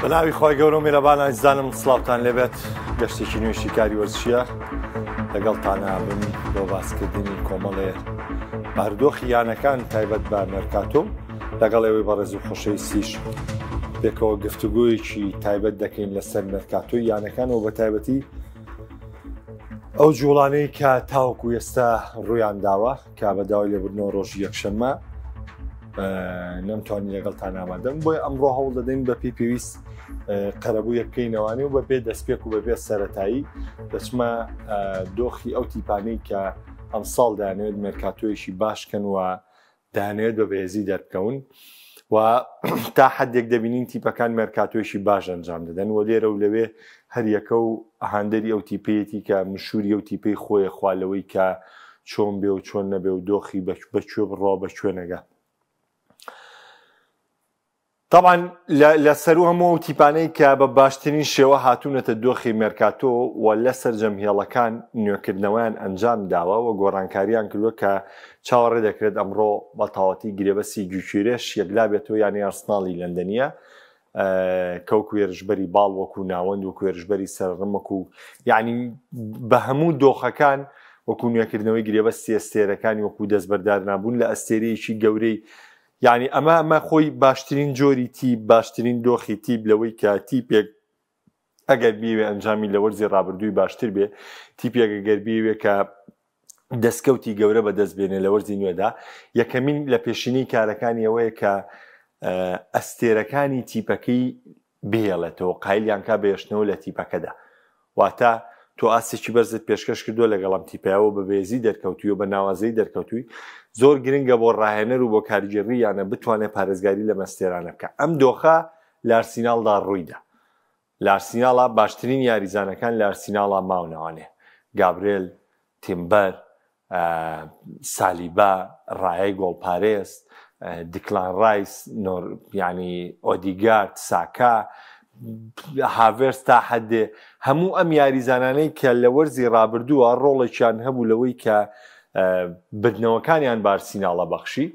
بەناوی خۆی گەورە و میێرەبان ئازیزانم سڵاوتان لێبێت گەشتێکی نوێشی کاری وەرزشیە لەگەڵتانە بن بۆ باسکردنی کۆمەڵێ بارودۆخی یانەکان تایبەت بە مێرکاتۆ لەگەڵ ئێوەی بەڕێز و خۆشەی سیش پێکەوە گفتوگویەکی تایبەت دەکەین لەسەر مێرکاتۆی یانەکان و بە تایبەتی ئەو جوڵانەی کە تاوەکو ئێستا ڕوویان داوە کە بەداوای لێبوردنەوە ڕۆژی یەکشەممە نەمتوانی لەگەڵتان ئامادەم بۆی ئەمڕۆ هەوڵ دەدەین بە پێی پێویست قەرەبوو یەکەینەوەی و بەبێ دەستپێک و بەبێ سەرەتایی دەچمە دۆخی ئەو تیپانەی کە ئەم ساڵ دەیانەوێت مێرکاتۆیەکی باشکەن و دەیانەوێت بە بەهێزی دەربکەون و تا حدێک دەبینین تیپەکان مێرکاتۆیشی باش ئەنجام دەدەن و لێرە و لەوێ هەر یەکە و هەندێری ئەو تیپەیەتی کە مشوری ئەو تیپەی خۆیە خوالەوەی کە چۆن بێ و چۆن نەبێ و دۆخی بەکوێ بڕۆ بە کوێنەگە. طبعا لە سەرو هەموو تیپانەی کە بە باشترین شێوە هاتوونەتە دۆخی مێرکاتۆ و لەسەر جەمهێڵەکان نوێکردنەوەیان ئەنجام داوە و گۆڕانکاریان کردووە کە چاوەڕێ دەکرێت ئەمڕۆ بە تاواتی گرێبەسی گوێکێرێش یەکلا بێتەوە یانی ئارسناڵی لەندەنیە کەوکو وێرژبەری باڵ وەکو ناوەند وەکو وێرژبەری سەرڕمەک و یعنی بە هەموو دۆخەکان وەکو نوێکردنەوەی گرێبەستی ئەستێرەکانی وەکو دەستبەردار نابوون لە ئەستێرەیەکی گەورەی یعنی ئەمە خۆی باشترین جۆری تیپ باشترین دۆخی تیپ لەوەی کە تیپێک ئەگەر بیوێ ئەنجامی لە وەرزی ڕابردووی باشتر بێ تیپێک ئەگەر بیوێ کە دەستکەوتی گەورە بەدەست بێنێ لە وەرزی نوێدا یەکەمین لە پێشینی کارەکانی ئەوەیە کە ئەستێرەکانی تیپەکەی بهێڵێتەوە قایلیان کا بێشتنەوە لە تیپەکەدا واتە تۆ ئاسێکی بەرزت پێشکەش کردو لەگەڵام تیپایەوە بە بێزی دەرکەوتوی و بە ناوازەی دەرکەوتووی زۆر گرنگە بۆ ڕاهێنەر و بۆ کارگێڕی یانە بتوانێت پارێزگاری لە مەستێرانە بکە. ئەم دۆخە لە ئارسیناڵدا ڕوویدا لە ئارسیناڵە باشترین یاریزانەکان لە ئارسیناڵا ماونەوانێ گابرێل تیمبەر سالیبا ڕایە گۆڵپارێز دیکلان ڕایس ینی ئۆدیگارد ساکا هاڤێرس تا حدێ هەموو ئەم یاریزانانەی کە لە وەرزی ڕابردووە ڕۆڵێکیان هەبوو لەوەی کە بردنەوەکانیان بارسیناڵە بەخشی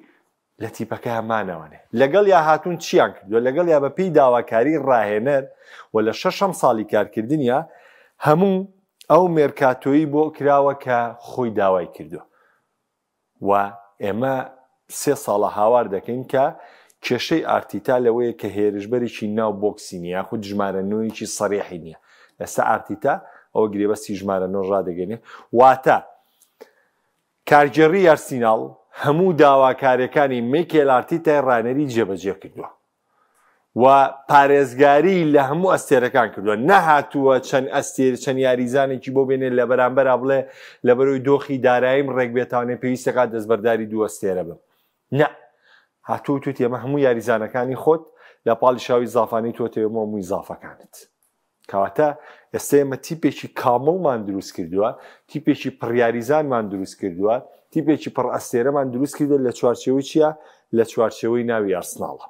لە تیپەکە هەمانەوانێ لەگەڵ یا هاتوون چیان کردووە لەگەڵ یا بەپێی داواکاری ڕاهێنەر و لە 6 ساڵی کارکردنیە هەموو ئەو مێرکاتۆیی بۆ کراوە کە خۆی داوای کردووە و ئێمە 3 ساڵە هاوار دەکەین کە کێشەی ئارتیتا لەوەیە کە هێرشبەرێکی ناو بۆکسی نیە خود ژمارە نوێیەکی سەریحی نییە ئێستا ئارتیتا ئەوە گرێبەستی ژمارە نۆ ڕادەگەنێ واتە کارگێڕی ئارسیناڵ هەموو داواکاریەکانی میکێل ئارتیتای ڕانەری جێبەجێ کردووە و پارێزگاری لە هەموو ئەستێرەکان کردووە نەهاتووە چەند یاریزانێکی بۆ بێنێت لە بەرامبەر بڵێ لە بەرەوەی دۆخی داراییم ڕێک بێتوانێت پێویستەکە دەستبەرداری دوو ئەستێرە بم نە هاتوو توت ئێمە هەموو یاریزانەکانی خۆت لە پاڵیشاوی زافانی تۆتەوە هەمووی زافەکانت کەواتە ئێستا ئێمە تیپێکی کامڵمان دروست کردووە تیپێکی پڕیاریزانمان دروست کردووە تیپێکی پڕ ئەستێرەمان دروست کردووە لە چوارچێوەی چییە لە چوارچێوەی ناوی ئارسناڵە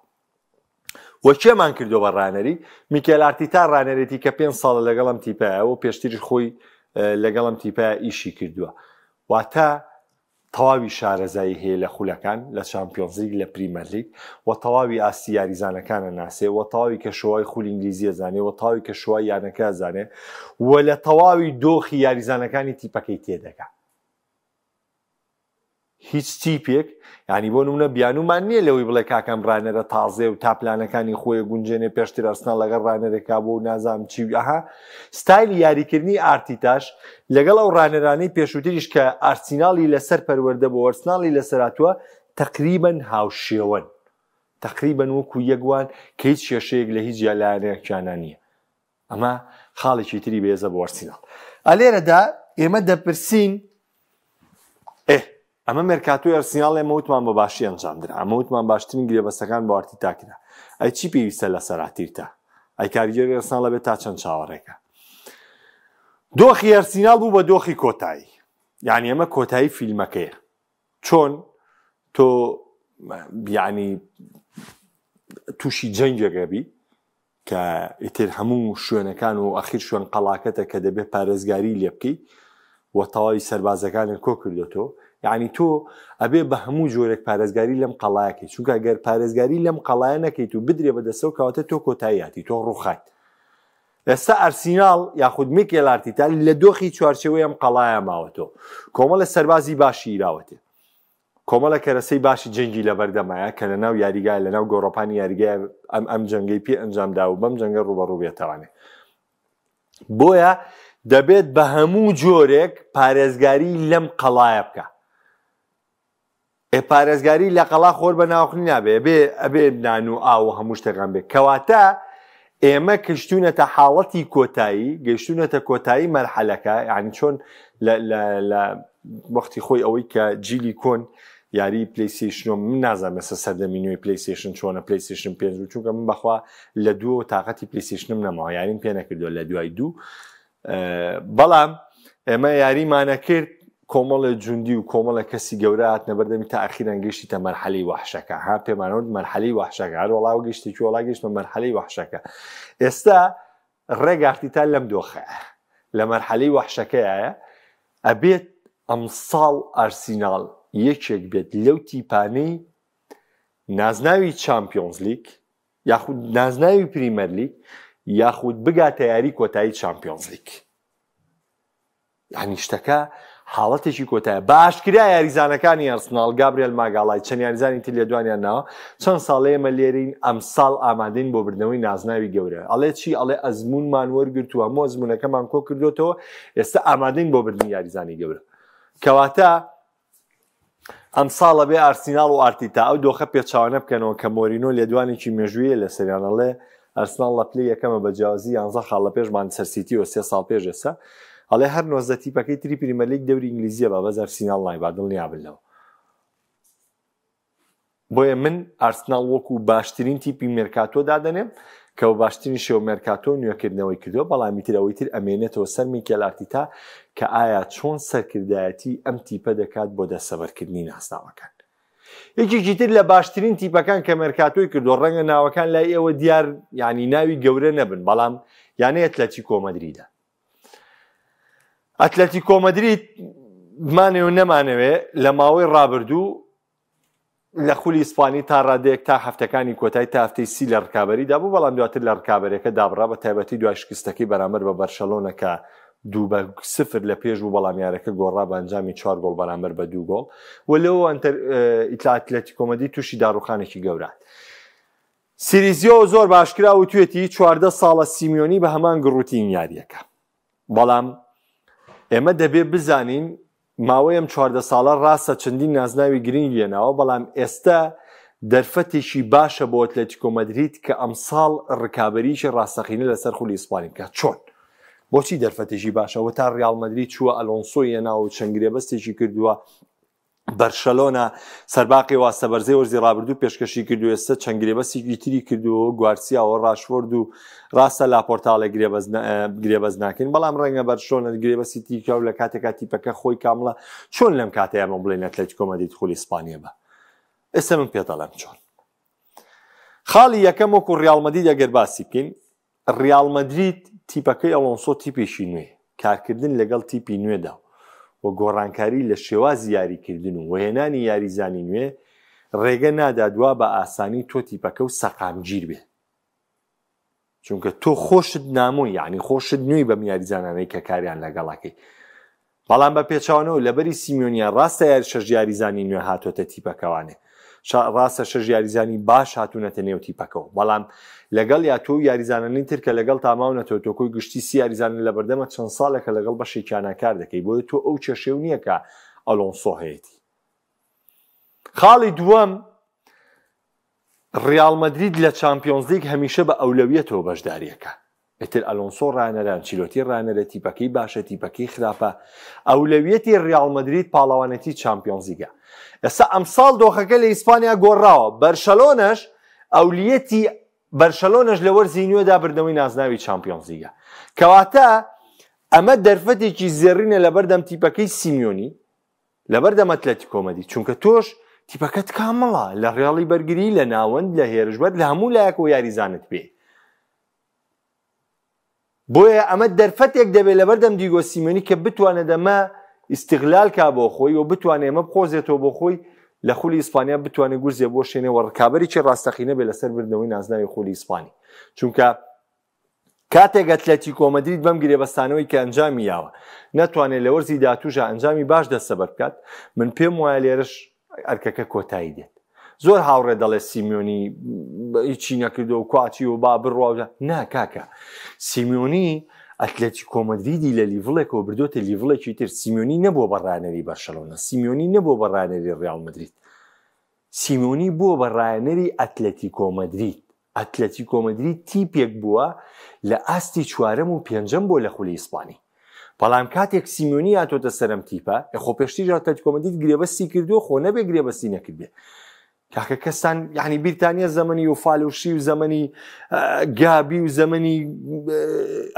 وەکێمان کردو بە ڕانەری میکێل ئارتیتا ڕانەرێتی کە 5 ساڵە لەگەڵم تیپایە و پێشتری خۆی لەگەڵم تیپایە ئیشی کردووە واتە تەواوی شارەزایی هەیە لە خولەکان لە چامپیۆنز لیگ لە پریمەر لیگ و تەواوی ئاستی یاریزانەکانە ناسێ و تەواوی کە شۆوای خولی ئینگلیزیە زانێ و تەواوی کە شۆوای یانەکە زانێ و لە تەواوی دۆخی یاریزانەکانی تیپەکەی تێدەکات هیچ تیپێک ینی بۆ نمونە بیانومان نییە لەوەی بڵێ کاکەم ڕانەرە تازێ و تا پلانەکانی خۆی گونجێنێ پێشتر ئەرسناڵ لەگەڵ ڕانەرێکا بۆ و نازانم چی ئەها ستایلی یاریکردنی ئارتیتاش لەگەڵ ئەو ڕانەرانەی پێشووتریش کە ئارسیناڵی لەسەر پەروەردە بۆ ئەرسناڵی لەسەراتوە تقریبەن هاوشێوەن تقریبەن وەکو یەکوان کە هیچ کێشەیەک لە هیچ لایەنێکیانە نییە ئەمە خاڵێکی تری بێزە بۆ ئەرسیناڵ ئەلێرەدا ئێمە دەپرسین ئەمە مێرکاتۆی ئەرسیناڵ ئێمە وتمان بە باشی ئەنجامدرا ئەمە وتمان باشترین گرێبەستەکان بۆ ئارتیتا کرا ئەی چی پێویستە لە سەراتیرتە ئەی کاریگەری ئەرسیناڵ بێت تا چەند چاوەڕێکە دۆخی ئەرسیناڵ بوو بە دۆخی کۆتایی یعنی ئەمە کۆتایی فیلمەکەیە چۆن تۆ یعنی تووشی جەنگێکەبی کە ئیتر هەموو شوێنەکان و ئەخیر شوێن قەڵاکەتە کە دەبێت پارێزگاری لێ بکەیت و تەواوی سەربازەکانت کۆ کردوێتەوە یعنی تۆ ئەبێ بە هەموو جۆرێک پارێزگاری لەم قەڵایەکەی چونکە ئەگەر پارێزگاری لەم قەڵایە نەکەیت و بدرێ بەدەستەوە کەواتە تۆ کۆتاییاتی تۆ ڕووخایت. ئێستا ئەرسیناڵ یاخود میکێل ئارتێتا لە دۆخی چوارچێوەی ئەم قەڵایە ماوەتەوە، کۆمەڵە سەربازی باشی ئیراوەتێ، کۆمەڵە کەرەسەی باشی جەنگی لەبەردەمایە کە لە ناو یاریگای لە ناو گۆڕۆپانی یاریگای ئەم جەنگەی پێ ئەنجامدا و بەم جەنگە ڕوبەڕوو بێتەوانێ. بۆیە دەبێت بە هەموو جۆرێک پارێزگاری لەم قەڵایە بکە. پارێزگاری لە قەڵا خۆر بە ناوخنی نابێ، ئەبێ نان و ئاو و هەموو شتێکان بێت، کەواتە ئێمە گەیشتوونەتە حاڵەتی کۆتایی، گەیشتوونەتە کۆتایی مەرحەلەکە، یعنی چۆن لە وەختی خۆی ئەوەی کە جیلی کۆن یاری پلیستیشن من نازانم ئێستا سەردەمینەوەی پلیستیشن چۆنە، پلیستیشن 5 چونکە من بەخوا لە دوو تااقەتی پلیستیشنم نەماوە، یاریم پێ نەکردووە لە دوای دوو. بەڵام ئێمە یاریمانە کرد کۆمەڵە جوندی و کۆمەڵە کەسی گەورە هاتنە بەردەمی تا ئەخیران گەیشتیتە مەرحەلەی وەحشەکە. ها پێمانەوت مەرحەلەی وەحشەکە، هەر وەڵاو گەیشتێکی وەڵا گەیشتمە مەرحەلەی وەحشەکە. ئێستا ڕێگە ئارتێتا لەم دۆخەیە، لە مەرحەلەی وەحشەکەیە. ئەبێت ئەمساڵ ئارسیناڵ یەکێک بێت لەو تیپانەی نازناوی چامپیۆنز لیگ یاخود نازناوی پریمەر لیگ یاخود بگاتە یاری کۆتایی چامپیۆنز لیگ. یعنی شتەکە حاڵەتێکی کۆتایە. باشکرا یاریزانەکانی ئەرسناڵ گابریێل ماگاڵای چەند یاریزانی تر لە دوانیان ناوە، چەند ساڵەیە ئێمە لێرەین ئەمساڵ ئامادەین بۆ بردنەوەی نازناوی گەورە. ئەڵێ چی؟ ئەڵێ ئەزمونمان وەرگرتووە، هەموو ئەزمونەکەمان کۆ کردوێتەوە، ئێستا ئامادەین بۆ بردنی یاریزانی گەورە. کەواتە ئەمساڵە بێ ئارسیناڵ و ئارتێتا ئەو دۆخە پێچاوانە بکەنەوە کە مۆرینۆ لێدوانێکی مێژوویە لە سەریانەڵێ ئەرسناڵ لە پلەی یەکەمە بە جیاوازی 11 خاڵ لە پێش مانچستەر سیتی و 3 ساڵ پێش ئێستا ئەڵێ هەر 19 تیپەکەی تری پریمەر لیگ دەوری ئینگلیزیە بە بەز ئەرسیناڵ نایبا دڵنیا بلەوە. بۆیە من ئارسناڵ وەکو باشترین تیپی مێرکاتۆ دادەنێم کە و باشترین شێوە مێرکاتۆ نوێکردنەوەی کردووە، بەڵامی تر ئەوەی تر ئەمێنێتەوە سەر میکێل ئارتێتا کە ئایا چۆن سەرکردایەتی ئەم تیپە دەکات بۆ دەستەبەرکردنی ناسناوەکان. یەکێکی تر لە باشترین تیپەکان کە مێرکاتۆی کردووە ڕەنگە ناوەکان لای ئێوە دیار ینی ناوی گەورە نەبن، بەڵام یانەی ئەتلەتیکۆ مەدریدە. ئەتلەتیکۆ مەدرید مانێ و نەمانەوێ لە ماوەی ڕابردوو لە خولی ئیسپانی تا ڕادەیەک تا هەفتەکانی کۆتایی تا هەفتەی سی لە ڕکابەریدا بوو، بەڵام دواتر لە ڕکابەرەکە دابڕا بە تایبەتی دوای شکستەکەی بەرامبەر بە بەرشەلۆنە کە 2-0 لە پێش بوو، بەڵام یارەکە گۆڕا بە ئەنجامی 4 گۆڵ بەرامبەر بە 2 گۆڵ و لەوە ئەتلەتیکۆ مەدرید تووشی داڕوخانێکی گەورات. سیریزیۆ زۆر باشکرا و توێتی 14 ساڵە سیمیۆنی بە هەمان گڕوتین یاریەکە، بەڵام ئێمە دەبێ بزانین ماوەیەم 14 ساڵە ڕاستە چەندین نازناوی گرنگ لێناوە، بەڵام ئێستا دەرفەتێکی باشە بۆ ئەتلەتیکۆ مەدرید کە ئەمساڵ ڕکابەریشی ڕاستەقینە لەسەر خولی ئیسپانی بکات. چۆن؟ بۆچی دەرفەتێکی باشەوە تا ڕیال مەدرید چووە ئەلۆنسۆی هێناوە و چەند گرێبەستێکی کردووە، بەرشەلۆنە سەرباقی واستە بەرزەی وەرزی ڕابردوو پێشکەشی کردو، ئێستا چەند گرێبەستێکی تری کردووە، گوارسیاوە ڕاشفۆرد و ڕاستە لاپۆرتاڵێ گرێبەست ناکەین، بەڵام ڕەنگە بەرشەلۆنە گرێبەستی تیکە و لە کاتێکا تیپەکە خۆی کامڵە. چۆن لەم کاتەیە ئەمە بڵێن ئەتلەتیکۆ مەدرید خولی ئیسپانیە بە؟ ئێستا من پێ دەڵێم چۆن. خاڵی یەکەم وەکو ڕیال مەدرید ئەگەر باسی بکەین، ڕیال مەدرید تیپەکەی ئەلۆنسۆ تیپێکی نوێ، کارکردن لەگەڵ تیپی نوێدا و گۆڕانکاری لە شێوازی یاریکردن و وهێنانی یاریزانی نوێ ڕێگە نادادوا بە ئاسانی تۆ تیپەکە و سەقامگیر بێ، چونکە تۆ خۆشت نامۆی یعنی خۆشت نوێی بەم یاریزانانەی کە کاریان لەگەڵەکەی. بەڵام بە پێچاوانەوە لەبەری سیمیۆنیان ڕاستە شەژ یاریزانی نوێ هاتۆتە تیپەکەوانێ، ڕاستە شەژ یاریزانی باش هاتوونەتە نێو تیپەکەەوە، بەڵام لەگەڵ یا تۆ یاریزانانی تر کە لەگەڵ تاماونەتەوە تۆ کۆی گشتی سی یاریزانە لە بەردەمە چەند ساڵێکە لەگەڵ بەشێکیانە کار دەکەی، بۆیە تۆ ئەو کێشەو نییە کە ئەلۆنسۆ هەیەی. خاڵی دووەم، ڕیال مەدرید لە چامپیۆنز لیگ هەمیشە بە ئەولەویەتەوە بەشداریەکە. ئیتر ئەلۆنسۆ ڕانەران چیلۆتی ڕانەرە، تیپەکەی باشە تیپەکەی خراپە، ئەولەویەتی ڕیال مەدرید پاڵەوانەتی چامپیۆنز لیگە. ئێستا ئەمساڵ دۆخەکە لە ئیسپانیا گۆڕاوە، بەرشەلۆنەش ئەولیەتی بەرشەلۆنەش لە وەرزی نوێدا بردنەوەی نازناوی چامپیۆنز لیگە، کەواتە ئەمە دەرفەتێکی زێڕینە لەبەردەم تیپەکەی سیمیۆنی لەبەردەم ئەتلەتیکۆ مەدرید، چونکە تۆش تیپەکەت کامڵە لە ڕیاڵی بەرگری، لە ناوەند، لە هێرشبەر، لە هەموو لایەکەوە یاریزانت بێ. بۆیە ئەمە دەرفەتێک دەبێت لەبەردەم دیگۆ سیمیۆنی کە بتوانێت ئەمە ئیستیغلال کا بۆ خۆی و بتوانێت ئەمە بخۆزێتەوە بۆ خۆی لە خولی ئیسپانیا بتوانێت گورزێ بۆ شوێنەوە ڕکابەرێکی ڕاستەقینە بێ لەسەر بردنەوەی نازناوی خولی ئیسپانی. چونکە کاتێک ئەتلێتیکۆ مەدرید بەم گرێبەستانەوەی کە ئەنجامی یاوە نەتوانێت لە وەرزی داهاتووژە ئەنجامی باش دەستەبەر بکات، من پێم وایە لێرەش ئەرکەکە کۆتایی دێت. زۆر هاوڕێ دەڵێ سیمیۆنی هیچی نەکردو و کواچی و با بڕواوە. نا کاکە، سیمیۆنی ئەتلێتیکۆ مەدریدی لە لیڤڵێکەوە بردوتە لیڤڵێکی تر. سیمیۆنی نەبووە بەڕایەنەری بەرشەلۆنە، سیمیۆنی نەبووە بەڕایەنەری ڕیال مەدرید، سیمیۆنی بووە بەڕایەنەری ئەتلێتیکۆ مەدرید. ئەتلێتیکۆ مەدرید تیپێک بووە لە ئاستی چوارەم و پێنجەم بۆ لە خولی ئیسپانی. بەڵام کاتێک سیمیۆنی هاتۆتە سەرم تیپە خۆ پێشتیش ئەتلێتیکۆ مەدرید گرێبەستی کردووە، خۆ نەبێ گرێبەستی نەکردبێ. کاکە کەسان یعنی بیرتانیا زەمەنی وفالوشی و زەمەنی گابی و زەمەنی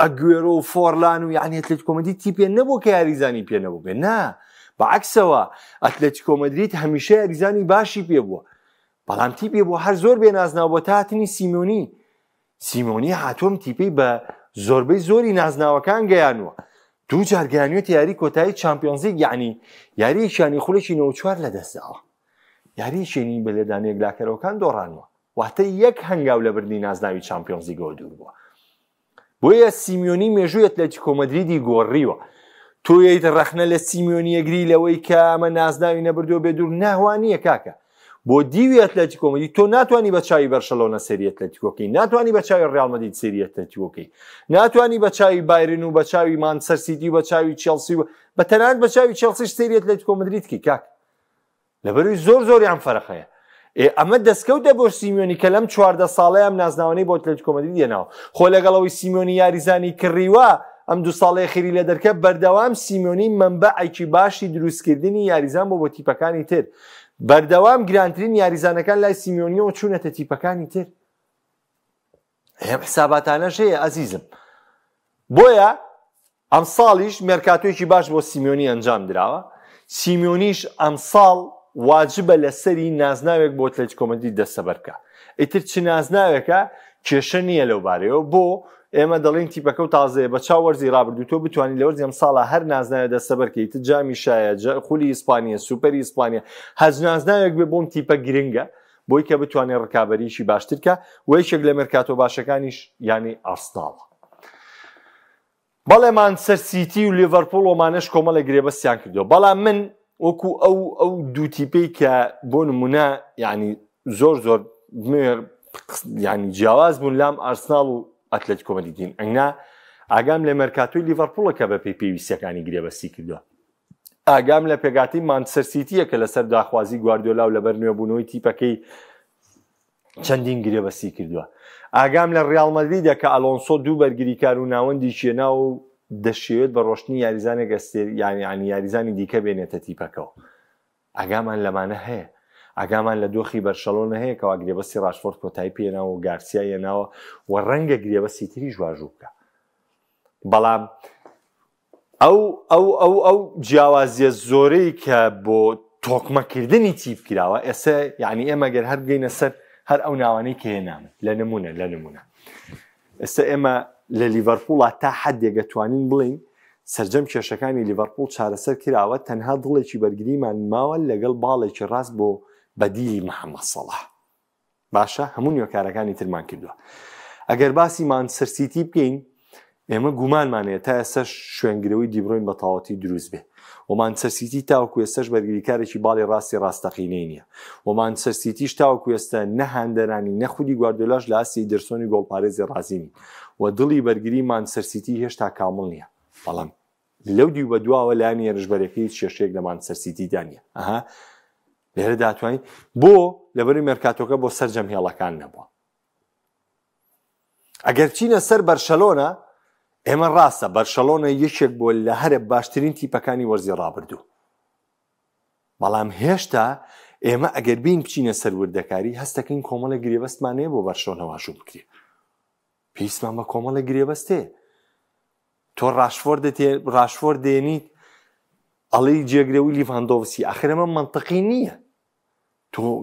ئەگوێرۆ و فۆرلان و یعنی ئەتلێتیکۆ مەدرید تیپێ نەبوو کە یاریزانی پێ نەبوو بێ. نا، بەعەکسەوە ئەتلێتیکۆ مەدرید هەمیشە یاریزانی باشی پێ بووە، بەڵام تیپێ بۆ هەر زۆر بێنازناوە بۆ تا هاتنی سیمیۆنی. سیمیۆنی هاتۆم تیپەی بە زۆربەی زۆری نازناوەکان گەیانوە. دوو جار گەیانوێت یاری کۆتایی چامپیۆنز لیگ، یعنی یاریەکیانی خولێکی 94 لەدەستداوە، یاریەکێنی بە لێدانەیەک لاکەرەوەکان دۆڕانوە، واتە یەک هەنگاو لە بردنی نازناوی چامپیۆنز لیگەوە دوور بووە. بۆیە سیمیۆنی مێژووی ئەتلێتیکۆ مەدریدی گۆڕیوە. تۆ یەیت ڕەخنە لە سیمیۆنی ئەگری لەوەی کە ئەمە نازناوی نەبردووە بێ دوور، ناوانییە کاکە. بۆ دیوی ئەتلێتیکۆ مەدرید تۆ ناتوانانی بە چاوی بەرشەلۆنە سێری ئەتلێتیکۆکەی، ناتوانانی بە چاوی ڕیال مەدرید سێری ئەتلێتیکۆکەی، ناتوانانی بە چاوی بایرن و بە چاوی مانچستەر سیتی و بە چاوی چێلسی و بە تەنانەت بە چاوی چێلسیش سێری ئەتلێتیکۆ مەدریدکی کاک. لەبەروی زۆر زۆریان فەرقەیە. ئەمە دەستکەوتە بۆ سیمیۆنی کە لەم 14 ساڵەیە ئەم نازناوانەی بۆ ئەتلێتیکۆ مەدرید هێناوە. خۆ لەگەڵەوەی سیمیۆنی یاریزانی کڕیوە ئەم 2 ساڵەیە خێری لە دەرکە، بەردەوام سیمیۆنی منبەعێکی باشی دروستکردنی یاریزان بۆ تیپەکانی تر. بەردەوام گرانترین یاریزانەکان لای سیمیۆنیەوە چوونەتە تیپەکانی تر. ئەم حساباتانەش هەیە ئەزیزم. بۆیە ئەم ساڵیش مێرکاتۆیەکی باش بۆ سیمیۆنی ئەنجام دراوە. سیمیۆنیش ئەم ساڵ واجبە لەسەری نازناوێک بۆ ئەتلێتیکۆ مەدرید دەستەبەر بکە. ئیتر چ نازناوێکە کێشە نییە لەو بارەیەوە. بۆ ئێمە دەڵێن تیپەکە و تازەیە بە چاو وەرزی ڕابردوو تۆ بتوانانی لە وەرزی ئەم ساڵە هەر نازناوێک دەستەبەر بکەیت. جامی شایە، خولی ئیسپانیا، سوپەری ئیسپانیا، هەر نازناوێک بێ بۆم تیپە گرنگە بۆی کە بتوانێت ڕکابەریشی باشتر بکە. و یەکێک لە مێرکاتۆ باشەکانیش یانی ئارسناڵە. بەڵێ مانچستەر سیتی و لیڤەرپوڵ ومانەش کۆمەڵە گرێبەستیان کردووە، بەڵام من وەکو ئەو دوو تیپەی کە بۆ نمونە یعنی زۆر یعنی جیاواز بوون لام ئارسناڵ و ئەتلێتیکۆ مەدریدین. ئەنگنا ئاگام لە مێرکاتۆی لیڤەرپوڵە کە بە پێویستیەکانی گرێبەستی کردووە. ئاگام لە پێگاتی مانچستەر سیتیە کە لەسەر داخوازی گواردیۆلا و لەبەر نوێبوونەوەی تیپەکەی چەندین گرێبەستی کردووە. ئاگام لە ڕیال مەدریدە کە ئەلۆنسۆ دوو بەرگریکار و ناوەندی شێنا و دەشێوێت بە ڕۆشنی یاریزانێک یعنی یاریزانی دیکە بێنێتە تیپەکەەوە. ئاگامان لەمانە هەیە. ئاگامان لە دۆخی بەرشەلۆنە هەیە کەوا گرێبەستی راشفۆرد کۆتایی پێناوە و گارسیا هێناوە و ڕەنگە گرێبەستی تریش واژوو بکە. بەڵام ئەو جیاوازیە زۆرەی کە بۆ تۆکمەکردنی تیپ کراوە ئێستا یعنی ئێمە گەر هەر بگەینە سەر هەر ئەو ناوانەی کە هێنامن لە نمونە ئێستا ئێمە لە لیڤەرپوڵە تا حەدێک دەتوانین بڵین سەرجەم کێشەکانی لیڤەرپوڵ چارەسەر کراوە، تەنها دڵێکی بەرگریمان ماوە لەگەڵ باڵێکی ڕاست بۆ بەدیلی محەممەد سەڵاح. باشە هەموو نوێکارەکانی ترمان کردووە. ئەگەر باسی مانچستەر سیتی بکەین ئێمە گومانمانەیە تا ئێستا شوێنگرەوەی دیبڕۆین بە تاواتی دروست بێ. و مانچستەر سیتی تاوەکو ئێستاش بەرگریکارێکی باڵی ڕاستی ڕاستەقینەی نییە. و مانچستەر سیتیش تاوەکو ئێستا نەهاندەرانی نەخودی گواردیۆلاش لە ئاسی دەرسۆنی گۆڵپارێزی ڕازینی و دڵی بەرگری مانچستەر سیتی هێشتا کامڵ نییە. بەڵام لەو دیو بە دواوە لایەنی هێرشبەرەکەی کێشەیەک لە مانچستەر سیتی دانیە. لێرە داتوانین بۆ لەبەری مێرکاتۆکە بۆ سەرجەم هێڵەکان نەبووە. ئەگەر چینە سەر بەرشەلۆنە ئێمە ڕاستە بەرشەلۆنە یەکێک بۆ لە هەرە باشترین تیپەکانی وەرزی ڕابردوو. بەڵام هێشتا ئێمە ئەگەر بین بچینە سەر وردەکاری هەستەکەین کۆمەڵە گرێبەستمانەیە بۆ بەرشەلۆنە واژوو بکرێ. پێویستمان بە کۆمەڵە گرێبەستێ. تۆ راشفۆرد دێنیت ئەڵەی جێگرەوەی لیڤاندۆڤسکی ئاخر ئەمە منطقی نییە.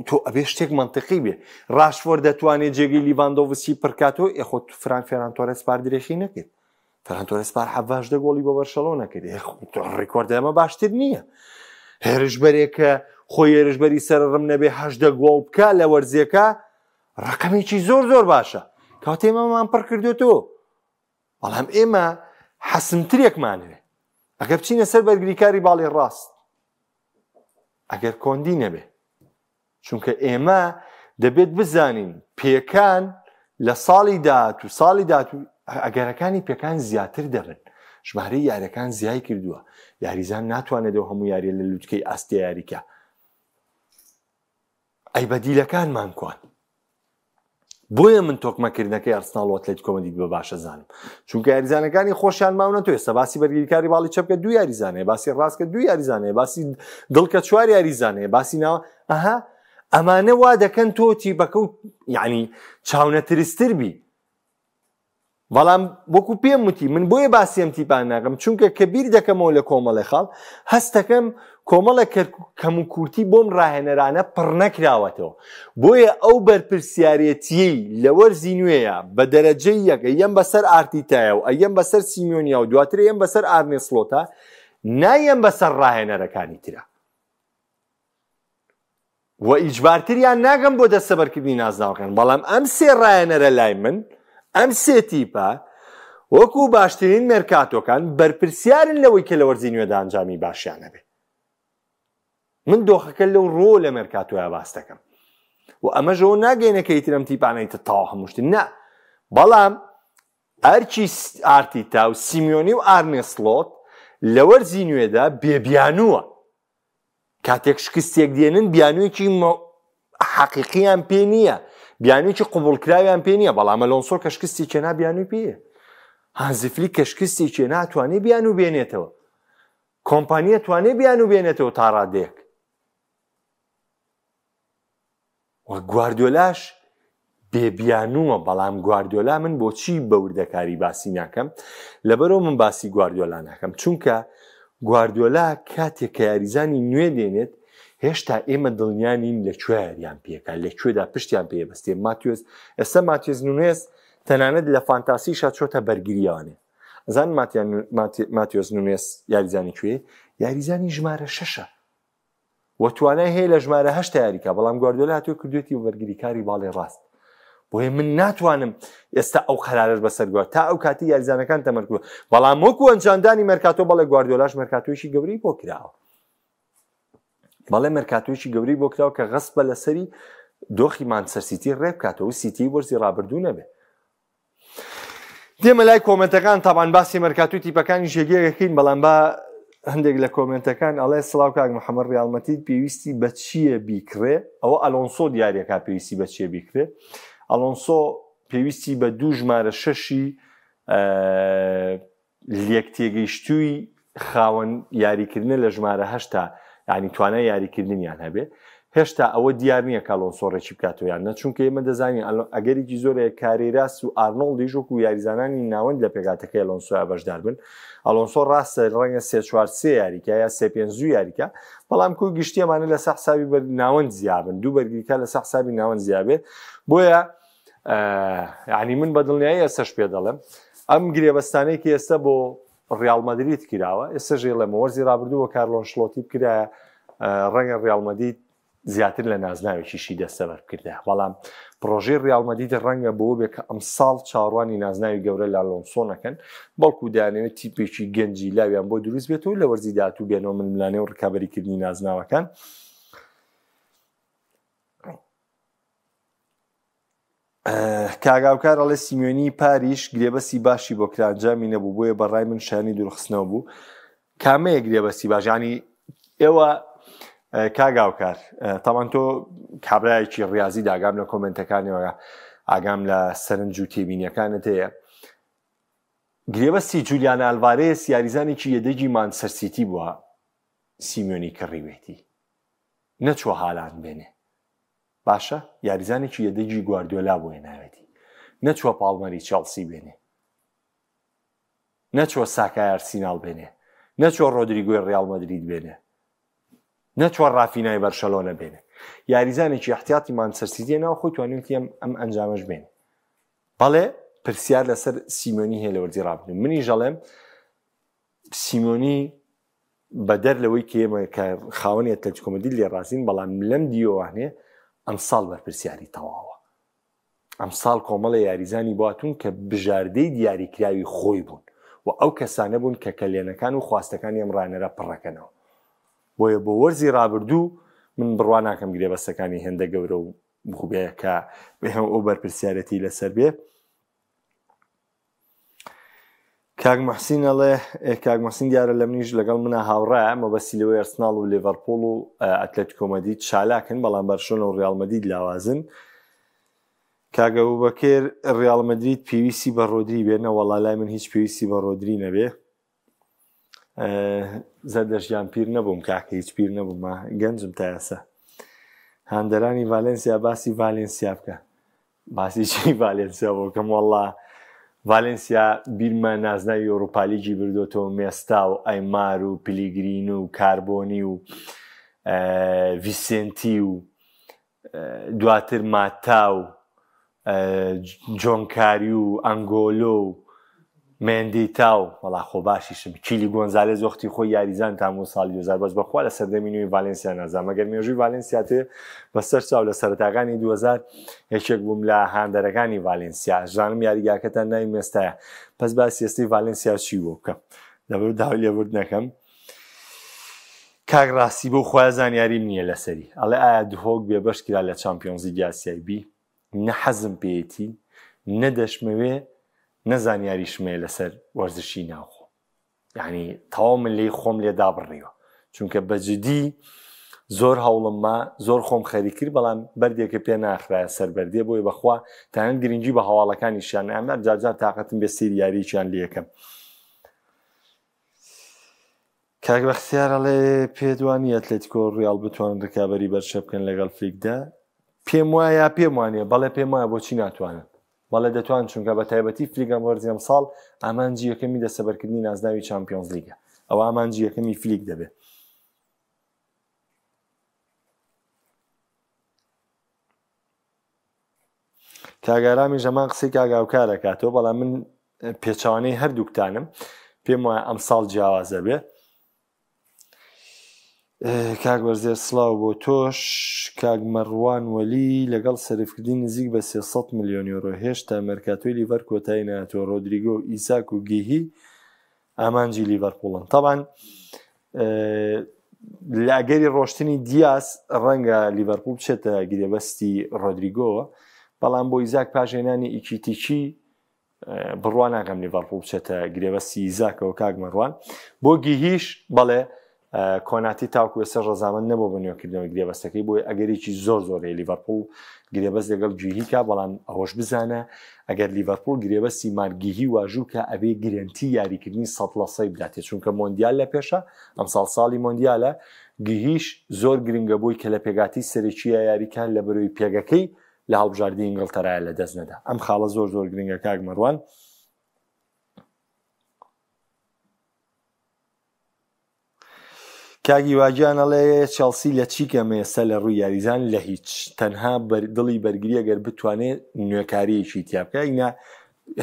تۆ ئەبێ شتێک منطقی بێ. راشفۆرد دەتوانێت جێگەی لیڤاندۆڤسکی پڕکاتەوە خۆ فران فێران تۆرێس پاردرێکی نەکرد. فەران تۆرێس پار 17 گۆڵی بۆ بەرشەلۆنە کرد ڕێکۆردە ئەمە باشتر نییە هێرشبەرێک کە خۆی هێرشبەری سەرڕم نەبێ 18 گۆڵ بکە لە وەرزیەکە ڕقمێکی زۆر باشە کاتێ ئێمەمان پڕ کردوێتەوە بەڵام ئێمە حەسمترێکمانوێ ئەگەر بچینە سەر بەرگریکاری باڵی ڕاست ئەگەر کۆندی نەبێ چونکە ئێمە دەبێت بزانین پێکان لە ساڵی داهاتوو ئەگەرەکانی پێکان زیاتر دەبن ژمارەی یاریەکان زیای کردووە یاریزان ناتوانێتەوە هەموو یاریە لە لووتکەی ئاستێ یاریکە ئەی بەدیلەکانمان کوان بۆیە من تۆکمەکردنەکەی ئەرسناڵ و ئەتلێتیکۆ مەدرید بە باشە زانم چونکە یاریزانەکانی خۆشیان ماونەتەوە ئێستا باسی بەرگریکاری باڵی چەپکە 2 یاریزانەیە باسی ڕاستکە 2 یاریزانەیە باسی دڵکە 4 یاریزانەیە باسی ناوە ئەمانە وا دەکەن تۆ تیپەکە و یعنی چاونەترستر بی بەڵام وەکو پێم وتی من بۆیە باسی ئەم تیپان ناکەم چونکە کە بیر دەکەمەوە لە کۆمەڵی خاڵ هەستەکەم کۆمەڵە کەم و کورتی بۆم ڕاهێنەرانە پڕ نەکراوەتەوە بۆیە ئەو بەرپرسیارەتیەی لە وەرزی نوێیە بە دەرەجەی یەک ئەیەم بەسەر ئارتیتایە و ئەیەم بەسەر سیمیۆنیا و دواتر ئەیەم بەسەر ئارنێ سڵۆتە نایەم بەسەر ڕاهێنەرەکانی ترە و ئیجبارتریان ناگەم بۆ دەستەبەرکردنی نازناوەکان بەڵام ئەم سێ ڕاهێنەرە لای من ئەم سێ تیپە وەکو باشترین مێرکاتۆکان بەرپرسیارن لەوەی کە لە وەرزی نوێدا ئەنجامی باشیانە بێ من دۆخەکە لەو ڕۆ لە مێرکاتۆیە باس دەکەم و ئەمەژەوە ناگەینەکەی ترم تیپانەیتە تاوا هەمووشتن نا بەڵام ئەرکی ئارتیتا و سیمیۆنی و ئارنێ سڵۆت لە وەرزی نوێدا بێبیانووە کاتێک شکستێک دێنن بیانوویەکی حەقیقییان پێ نییە بیانوویەکی قوبوڵکراویان پێ نییە بەڵام ئەلۆنسۆ کە شکستی چێنا بیانووی پێیە هانزی فلیک کە شکستی چێنا توانێ بیانوو بێنێتەوە کۆمپانیە توانێ بیانوو بێنێتەوە تا ڕادەیەک وە گواردیۆلاش بێبیانووە بەڵام گواردیۆلا من بۆچی بەوردەکاری باسی ناکەم لەبەرەوە من باسی گواردیۆلا ناکەم چونکە گواردیۆلا کاتێک کە یاریزانی نوێ دێنێت هێشتا ئێمە دڵنیانین لەکوێ یاریان پێکا لەکوێدا پشتیان پێبەستێ ئێستا ماتیۆز نونێز تەنانەت لە فانتاسیشا چۆتە بەرگریانێ ئەزان ماتیۆز نونێز یاریزانی کوێ یاریزانی ژمارە 6 و توانای هەیە لە ژمارە 8 یاریکە بەڵام گواردیۆلا هاتووە کردوێتی و بەرگریکاری باڵی ڕاست بۆیە من ناتوانم ئێستا ئەو قەرارەش بەسەر گوار تا ئەو کاتی یاریزانەکان تەمەرکۆ بەڵام وەکو ئەنجامدانی مێرکاتۆ بەڵێ گواردیۆلاش مێرکاتۆیەکی گەورەی بۆ کراوە بەڵێ مێرکاتۆیەکی گەورەی بۆ کراوە کە غەسبە لەسەری دۆخی مانچستەر سیتی ڕێبکاتەوە سیتی وەرزی ڕابردوو نەبێ دێمە لای کۆمنتەکان تاوان باسی مێرکاتۆی تیپەکانی ژێگەیەکەین بەڵام با هەندێک لە کۆمنتەکان ئەڵێ سڵاو کاک محەممەد ڕیالمەتید پێویستی بە چییە بیکرێ ئەوە ئەلۆنسۆ دیارەکە پێویستی بە چیە بیکرێ ئەلۆنسۆ پێویستی بە 2 ژمارە 6 لێک تێگەیشتووی خاوەن یاریکردنە لە ژمارە 8 یعنی توانای یاریکردنیان هەبێ هێشتا ئەوە دیار نییە کە ئەلۆنسۆ ڕێکی بکاتۆیان نە چونکە ئێمە دەزانین ئەگەرێکی زۆرە کارێراس و ئارنۆڵدیش وەکو یاریزانانی ناوەند لە پێگاتەکەی ئەلۆنسۆیە بەشدار بن ئەلۆنسۆ ڕاستە ڕەنگە 3-4 یاریکە یا 3-5 یاریکە بەڵام کوی گشتیەمانە لە سەحسابی ناوەند زیابن دوو بەرگریکە لە سەحسابی ناوەند زیابێت بۆیە یعنی من بەدڵنیایی ئێستش پێ دەڵێم ئەم گرێبەستانەیەکی ئێستا بۆ ڕیال مەدرید کراوە ئێستا ژێڵێمە وەرزی ڕابردوو بۆ کارلۆن شلۆتی بکرایە ڕەنگە ڕیال مەدرید زیاتر لە نازناوێکیشی دەستەبەر بکردە بەڵام پرۆژەی ڕیال مەدرید ڕەنگە بۆ بێت کە ئەم ساڵ چاڕوانی نازناوی گەورە لە ئەلۆنسۆ نەکەن بەڵکو دەیانەوێت تیپێکی گەنجی لاویان بۆ دروست بێتەوە لە وەرزی داهاتوو بێنەوە من لانەوە ڕکابەریکردنی نازناوەکان کاگاوکار ئەڵێ سیمیۆنی پاریش گرێبەسی باشی بۆ کرانجامی نەبوو بۆیە بەڕای من شانی دوورخستنەوە بوو کامەیە گرێبەسی باش ینی ئێوە کاگاوکار تاوان تۆ کابرایەکی ڕاضی داگام لە کۆمنتەکانیەوە ئاگام لە سەرنج و تێبینیەکانت هەیە گرێبەستی جولیان ئالڤارێس یاریزانێکی یەدەگی مانچستەر سیتی بووە سیمیۆنی کڕیوێتی نەچوە هالاند بێنێ باشە یاریزانێکی یەدەگی گواردیۆلا بۆیە ناوێتی نەچوە پاڵمەری چێڵسی بێنێ نەچوە ساکای ئارسیناڵ بێنێ نەچوە ڕۆدریگۆی ڕیال مەدرید بێنێ نەچوە ڕافینای بەرشەلۆنە بێنێ یاریزانێکی احتیاتی مانچستەر سیتیە ناو خۆی توانێتی ئەم ئەنجامەش بێنێ بەڵێ پرسیار لەسەر سیمۆنی هەیە لە وەرزی ڕابردوو. منیش دەڵێم سیمۆنی بەدەر لەوەی کە ئێمە خاوەنی ئەتلێتیکۆ مەدرید لێ ڕازین، بەڵام لەم دیوانێ ئەمساڵ بەرپرسیاری تەواوە. ئەمساڵ کۆمەڵە یاریزانی بواتون کە بژاردەی دیاریکراوی خۆی بوون و ئەو کەسانە بوون کە کەلێنەکان و خواستەکانی ئەم ڕانەرە پڕەکەنەوە. بۆیە بۆ وەرزی ڕابردوو من بڕوا ناکەم گرێبەستەکانی هێندە گەورە و خوبەیە کە ئەو بەرپرسیارەتی لەسەر بێ. کاک موحسین ئەڵێ کاک موحسین دیارە لە منیش لەگەڵ منە هاوڕایە، مەبەستی لەوەی ئەرسناڵ و لیڤەرپۆڵ و ئەتلێتیکۆ مەدرید چالاکن، بەڵام بەرشلۆنە و ڕیال مەدرید لاوازن. کاگە بوبەکر ڕیال مەدرید پێویستی بە ڕۆدری بێنە، وەڵا لای من هیچ پێویستی بە ڕۆدری نەبێ. زەردەشیان پیر نەبووم کاکە، هیچ پیر نەبوومە، گەنجم تا ئێستا. هاندەرانی ڤالێنسیا باسی ڤالێنسیا بکە. باسی چی ڤالێنسیا بۆکەم؟ وەڵا ڤالێنسیا بیرمە نازناوی ئەوروپا لیگی بردوتەوە، مێستا و ئەیمار و پلیگرین و کاربۆنی و ڤیسێنتی و دواتر ماتا و جۆنکاری و ئەنگۆلۆ و مێندیتا و وەڵا خۆ باشیشم کیلی گۆنزالێز وەختی خۆی یاریزان تامۆ ساڵی 2000 بەس بەخوا لە سەردەمینەوەی ڤالێنسیا نازانم، ئەگەر مێژووی ڤالێنسیا تێ بەسەر چاو لە سەرەتاکانی 2000 یەکێک بووم لە هاندەرەکانی ڤالێنسیا. ژانم یاریگاکەتان ناوی مێستایە، پس باسی ئێستەی ڤالێنسیا چی بۆ بکەم لەبەر داوای لێبورد نەکەم. کاک ڕاستی بۆ خۆیان زانیاریم نییە لەسەری، ئەڵێ ئایا دهۆک بێبەش کرا لە چامپیۆنز لیگی ئاسیای بی؟ نە حەزم پێیەتی، نەدەشمەوێ، نەزانیاریشمێ لەسەر وەرزشی ناوخۆ. یعنی تەواو من لێی خۆم لێ دابڕیوە، چونکە بەجددی زۆر هەوڵمما، زۆر خۆم خەری کرد، بەڵام بەردێکە پێ ناخرایە سەربەردێ، بۆی بەخوا تاەن گرنگی بە هەواڵەکانیشیان ئەمە جارجار تااقەتم بێ سەیری یارییان لێ یەکەم. کاک بەختیار ئەڵێ پێت وانیە ئەتلێتیکۆ ڕیال بتوانن ڕکابەری بەرچە بکەن لەگەڵ فلیکدا؟ پێم وایە پێم وانێ، بەڵێ پێم وایە بۆچی ناتوانن؟ بەڵێ دەتوان، چونکە بە تایبەتی فلیگە وەرزی ئەمساڵ ئامانجی یەکەمی دەستەبەرکردنی نازناوی چامپیۆنز لیگە، ئەوە ئامانجی یەکەمی فلیگ دەبێت. کاگارامی ژەمان قسەی کاگاوکارەکاتەوە، بەڵام من پێچوانەی هەردووکتانم پێم وایە ئەمساڵ جیاوازە بێ. کاک وەرزێر سڵاو بۆ تۆش. کاک مەڕوان وەلی لەگەڵ سەرفکردنی نزیک بە 300 ملیۆن یۆرۆ هێشتا مەرکاتۆی لیڤەر کۆتایی نایەتەوە. ڕۆدریگۆ، ئیساک و گیهی ئامانجی لیڤەرپوڵن. طبعاً لەگەری ڕۆشتنی دیاس ڕەنگە لیڤەرپوڵ بچێتە گرێبەستی ڕۆدریگۆوە، بەڵام بۆ ئیزاک پاژێنانی ئیکیتیچی بڕوا ناکەم لیڤەرپوڵ بچێتە گرێبەستی ئیزاکەوە. کاک مەڕوان بۆ گیهیش بەڵێ کۆناتی تاوکو ێستا ڕەزامەند نەبوو بە نوێکردنەوەی گرێبەستەکەی، بۆی ئەگەرێکی زۆر زۆرەیە لیڤەرپوڵ گرێبەست لەگەڵ گیهیکە، بەڵام ئەوەش بزانە ئەگەر لیڤەرپوڵ گرێبەستی مارگیهی واژوو کە ئەبێ گرنتی یاریکردنی 100% بداتێت، چونکە مۆندیال لە پێشە، ئەمساڵ ساڵی مۆندیالە، گیهیش زۆر گرنگە بووی کە لە پێگاتی سەرەکیە یاریکان لە بەرەوەی پێگەکەی لە هەڵبژاردنی ئینگڵتەرایە لە دەست نەدا. ئەم خاڵە زۆر زۆر گرنگە. کاک مەڕوان کاگی واجیان ئەڵێ چێلسی لە چیکە مێسە لە ڕووی یاریزان؟ لە هیچ، تەنها دڵی بەرگری ئەگەر بتوانێت نوێکاریەکی تیا بکە. ئینە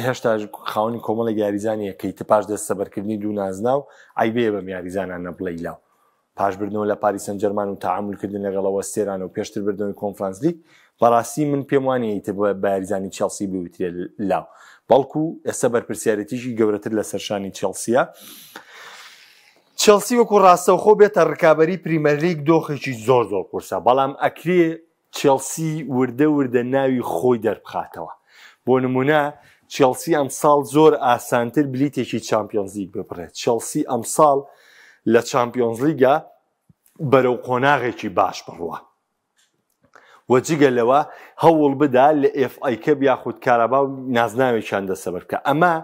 هێشتا خاوەنی کۆمەڵێک یاریزانی یەکەیتە پاش دەستەبەرکردنی دوو نازنا و ئایبێ بەم یاریزانان نەبڵێ لاو پاش بردنەوە لە پاریس سەن ژەرمان و تەعاملکردن لەگەڵەوە ستێرانە و پێشتر بردنەوەی کۆنفرانس لیگ. بەڕاستی من پێم وانە ئیتر بە یاریزانی چێلسی بوترێ لاو، بەڵکو ئێستا بەرپرسیارەتیشی گەورەتر لە سەرشانی چێلسیە. چێلسی وەکو ڕاستەوخۆ بێتە ڕکابەری پریمەر لیگ دۆخێکی زۆر زۆر قورسە، بەڵام ئەکرێ چێلسی وردە وردە ناوی خۆی دەربخاتەوە. بۆ نمونە چێلسی ئەمساڵ زۆر ئاسانتر بلیتێکی چامپیۆنز لیگ ببڕێت. چێلسی ئەمساڵ لە چامپیۆنز لیگە بەرەو قۆناغێکی باش بڕوە، وەجگە لەوە هەوڵ بدا لە FA کەپ یاخود کارەبا و نازناوێکیان دەستەبەر بکە. ئەمە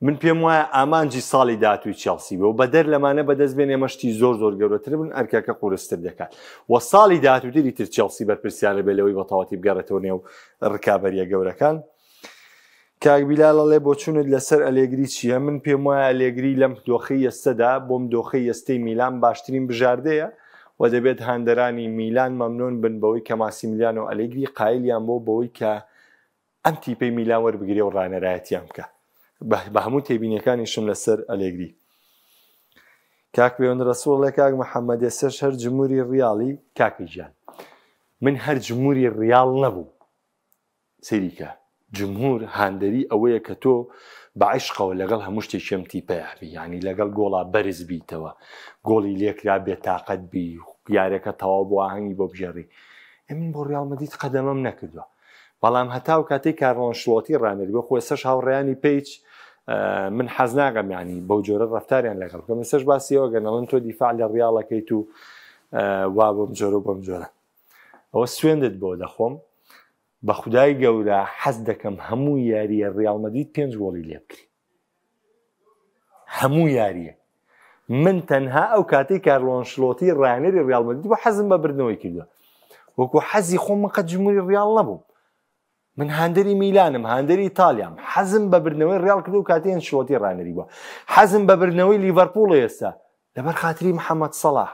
من پێم وایە ئامانجی ساڵی داهاتووی چێلسی بێ و بەدەر لەمانە بەدەست بێنێ مەشتی زۆر زۆر گەورەتر بن، ئەرکەکە قورستر دەکات. و ساڵی داهاتووتری تر چێلسی بەرپرسیارە بێ لەوەی بەتەواتی بگەڕێتەوە نێو ڕکابەریە گەورەکان. کاک بیلال ئەڵێ بۆ چوونت لەسەر ئەلێگری چییە؟ من پێم وایە ئەلێگری لەم دۆخەی ئێستەدا بۆم دۆخەی ئێستەی میلان باشترین بژاردەیە و دەبێت هاندەرانی میلان مەمنون بن بەوەی کە ماسیمیلیانۆ ئەلێگری قایلیان بۆ بەوەی کە ئەم تیپەی میلان وەربگرێ و ڕانەرایەتیان بکە بە هەموو تێبینیەکانیشم لەسەر ئەلێگری. کاک پەیوەندی ڕەسوڵڵێ کاک محەممەد ئێسش هەر جمهوری ڕیاڵی کاکی گیان من هەر جمهوری ڕیاڵ نەبوو سەیریکە جمهور هاندەری ئەوەیە کە تۆ بەعیشقەوە لەگەڵ هەموو شتێکم تیپەیەبی ینی لەگەڵ گۆڵا بەرز بیتەوە گۆڵی لێکرا بێتاقەت بی یارەکە تەواو بۆ ئاهەنگی بۆ بژێڕی ئەمن بۆ ڕیاڵ مەدید قەدەمەم نەکردووە بەڵام هەتاو کاتێک کارلۆ ئەنشلۆتی ڕانەری بۆ خۆی سەش هاوڕێیانی پێیچ من حەز ناکەم ینی بەو جۆرە ڕەفتاریان لەگەڵ بکەم سەش باسیەوە گەنەڵن تۆ دیفاع لە ڕیاڵەکەیت و وا بۆم جۆرە و بەم جۆرە ئەوە سوێندت بۆ دەخۆم بە خودای گەورە حەز دەکەم هەموو یاریە ڕیاڵ مەدید 5 گۆڵی لێ بکری هەموو یاریە من تەنها ئەو کاتەی کارلۆ ئەنشلۆتی ڕانەری ڕیاڵ مەدید بۆ حەزم بە بردنەوەی کردووە وەکو حەزی خۆم من قەت جمهوری ڕیاڵ نەبووم من هاندەری میلانم هاندەری ئیتالیام حەزم بە بردنەوەی ڕیاڵ کردو و کاتەی ئەنشلۆتی ڕانەری بووە حەزم بە بردنەوەی لیڤەرپوڵ ئێستا لەبەر خاتری محەممەد سەلاح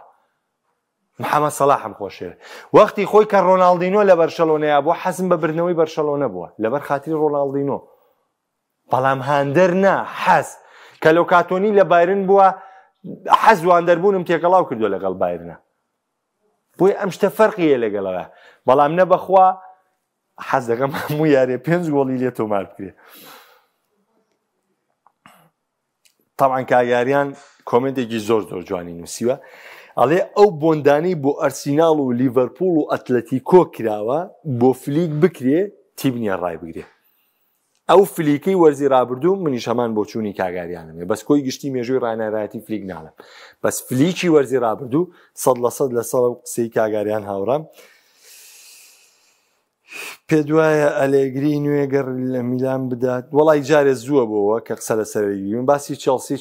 محەممەد سەلاحم خۆشێ وەختی خۆی کە ڕۆناڵدینۆ لە بەرشەلۆنەیە بۆ حەزم بە بردنەوەی بەرشەلۆنە بووە لەبەر خاتری ڕۆناڵدینۆ بەڵام هاندەر نا حەز کە لۆکاتۆنی لە بایرن بووە حەز واندەربوونم تێکەڵاو کردووە لەگەڵ بایرنە بۆی ئەم شتە فەرقیە لەگەڵەوە بەڵام نەبەخوا حەز دەکەم هەموو یارێ 5 گۆڵی لێ تۆمار بکرێ. طبعا کاگاریان کۆمنتێکی زۆر جوانی نووسیوە ئەڵێ ئەو بۆندانەی بۆ ئەرسیناڵ و لیڤەرپوڵ و ئەتلەتیکۆ کراوە بۆ فلیک بکرێ تیب نییە ڕای بگرێ ئەو فلیکەی وەرزی ڕابردوو منیش هەمان بۆ چوونی کاگاریانمێ بەس کۆی گشتی مێژووی ڕانەرایەتی فلیک ناڵم بەس فلیکی وەرزی ڕابردوو 100% لەسەر قسەی کاگاریان هاوڕام پێ دوایە ئەلێگری نوێگەڕ لە میلان بدات وەڵی جارێ زووە بۆەوە کە قسە لە سەرەوی من باسی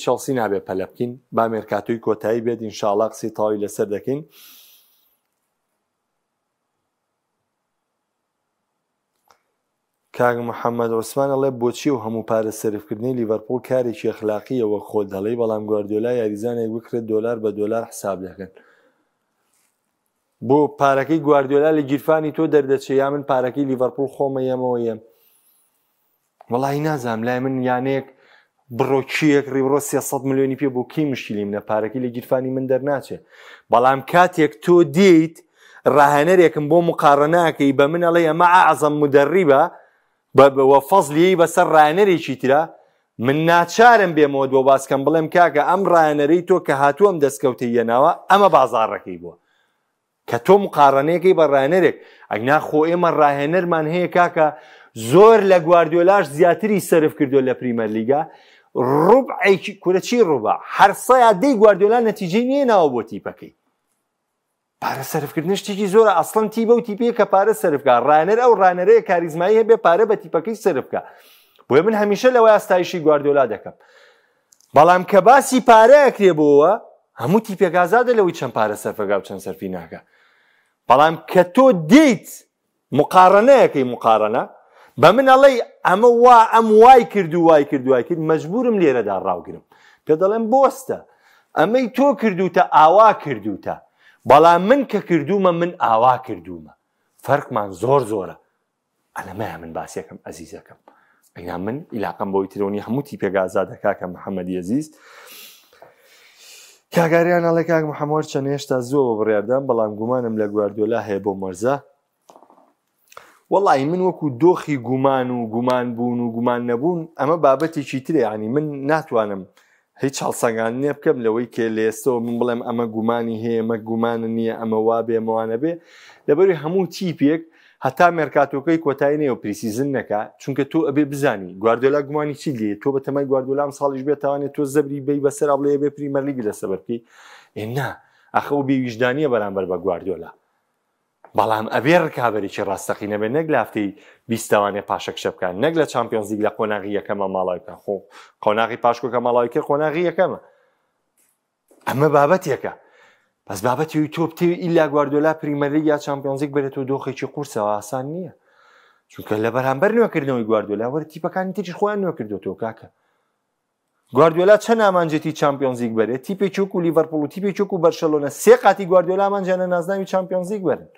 چێلسی نابێ پەلە بکەین با مێرکاتۆی کۆتایی بێت ئینشاڵڵا قسەی تاوی لەسەر دەکەین کاک محەممەد عوسمان ئەڵێ بۆچی و هەموو پارە سەرفکردنی لیڤەرپوڵ کارێکی ئەخلاقیەوە خۆ دەڵێ بەڵام گواردیۆلا یاریزانێک بکرێت دۆلار بە دۆلار حساب دەکەن بۆ پارەکەی گواردیۆلا لە گیرفانی تۆ دەردەچێ یا من پارەکەی لیڤەرپوڵ خۆمە یەمەوە یەم وەڵی نازانم لای من یانەیەک بڕۆکیەک ڕیبڕۆ 300 ملیۆنی پێ بۆ کەی مشکلیم لە پارەکەی لە گیرفانی من دەرناچێ بەڵام کاتێک تۆ دیت ڕاهێنەرێکم بۆ مقارنەکەی بە من ئەڵێ ئەمە ئەعزەم مدەڕیبە بە فەزلی بەسەر ڕاهێنەرێکی ترە من ناچارم بێمەوە بۆ باسکەم بڵێم کاکە ئەم ڕاهێنەرەی تۆ کە هاتووەم دەستکەوتەی یەناوە ئەمە بازاڕەکەی بووە کە تۆ مقارنەیەکەی بە ڕاهێنەرێک ئەگنا خۆ ئێمە ڕاهێنەرمان هەیە کاکە زۆر لە گواردیۆلاش زیاتری سەرف کردو لە پریمەر لیگا ڕوبعێکی کورە چی ڕوبع هەرسەیە دەی گواردیۆلا نەتیجەی نێناوە بۆ تیپەکەی پارە سەرفکردن شتێکی زۆرە ئەسڵەن تیبە و تیپەیە کە پارە سەرفکە ڕانەر ئەو ڕانەرەیە کاریزمایی هەبێ پارە بە تیپەکەی سەرفکە بۆیە من هەمیشە لەوەی ئاستایشی گواردیۆلا دەکەم بەڵام کە باسی پارەیەکرێ بۆەوە هەموو تیپێک ئازادە لەوەی چەند پارە سەرفەکە و چەند سەرفی ناکە بەڵام کە تۆ دیت مقارنەیەکەی مقارنە بە من ئەڵێ ئەمە وا ئەم وای کرد و وای کرد وای کرد مەجبورم لێرەدا ڕاوگرم پێ دەڵێم بۆستە ئەمەی تۆ کردوتە ئاوا کردوتە بەڵام من کە کردومە من ئاوا کردومە فەرقمان زۆر زۆرە ئەلەمەیە من باسیەکەم ئەزیزەکەم ئەینا من ئیلاقەم بۆی ترۆنی هەموو تیپێک ئازادە کاکە محەممەدی ئەزیز کاگاریان ئەڵێ کاک محەممەد چەند هێشتا زۆر بڕیاردان بەڵام گومانم لە گواردیۆلا هەیە بۆ مەرزە وەڵی من وەکو دۆخی گومان و گومان بوون و گومان نەبوون ئەمە بابەتێکی ترێ ینی من ناتوانم هیچ هەڵسەنگاندنێ بکەم لەوەی کێ لە ئێستەوە من بڵێم ئەمە گومانی هەیە ئەمە گومانە نییە ئەمە وا بێ ئەمەوانە بێ لەبەروی هەموو تیپێک هەتا مێرکاتۆکەی کۆتایی نێ و پریسیزن نەکە چونکە تۆ ئەبێ بزانی گواردیۆلا گومانی چی لێ تۆ بە تەمای گواردیۆلا ساڵیش بێت توانێت تۆ زەبری بی بەسەر بڵێ بێ پریمەر لیگ لەسەر بکەی ئێنا ئەخە و بێویژدانیە بەرامبەر بە گواردیۆلا بەڵام ئەبێ ڕکابەرێکی ڕاستەقینە بێ نەک لە هەفتەی 20 پاشە کشە بکەن نەک لە چامپیۆنز لیگ لە قۆناغی یەکەمە ماڵاوی بکەن خۆ قۆناغی پاشکۆکە ماڵاوی کرد قۆناغی یەکەمە ئەمە بابەتێکە بەس بابەتی تۆ بتێوی ئیلا گواردیۆلا پریمەر لیگ یا چامپیۆنز لیگ بێتەوە دۆخێکی قورسەوە ئاسان نییە چونکە لە بەرامبەر نوێکردنەوەی گواردیۆلا وەرە تیپەکانی تریش خۆیان نوێ کردوێتەوە کاکە گواردیۆلا چەند ئامانجێتی چامپیۆنز لیگ بەرێت تیپێکی وەکو لیڤەرپوڵ و تیپێکی وەکو بەرشەلۆنە سێ قاتی گواردیۆلا ئامانجیانە نازناوی چامپیۆنز لیگ بەرن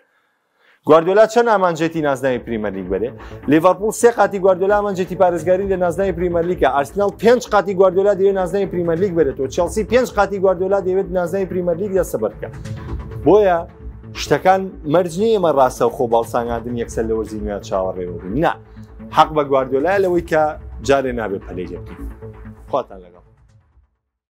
گواردیۆلا چەند ئامانجێتی نازناوی پریمەر لیگ بەرێ لیڤەرپوڵ 3 قاتی گواردیۆلا ئامانجێتی پارێزگاری لە نازناوی پریمەر لیگە ئارسنال 5 قاتی گواردیۆلا دەوێت نازناوی پریمەر لیگ بێتەوە چێلسی 5 قاتی گواردیۆلا دەوێت نازناوی پریمەر لیگ دەستە بەرکە بۆیە شتەکان مەرج نیە ئێمە ڕاستە و خۆ باڵسانگاندن یەکسەر لە وەرزی نوێ چاوەڕێوە بوون نا حەق بە گواردیۆلایە لەوەی کە جارێ نابێت پەلەی لێ بکەین خواتان لەگەڵ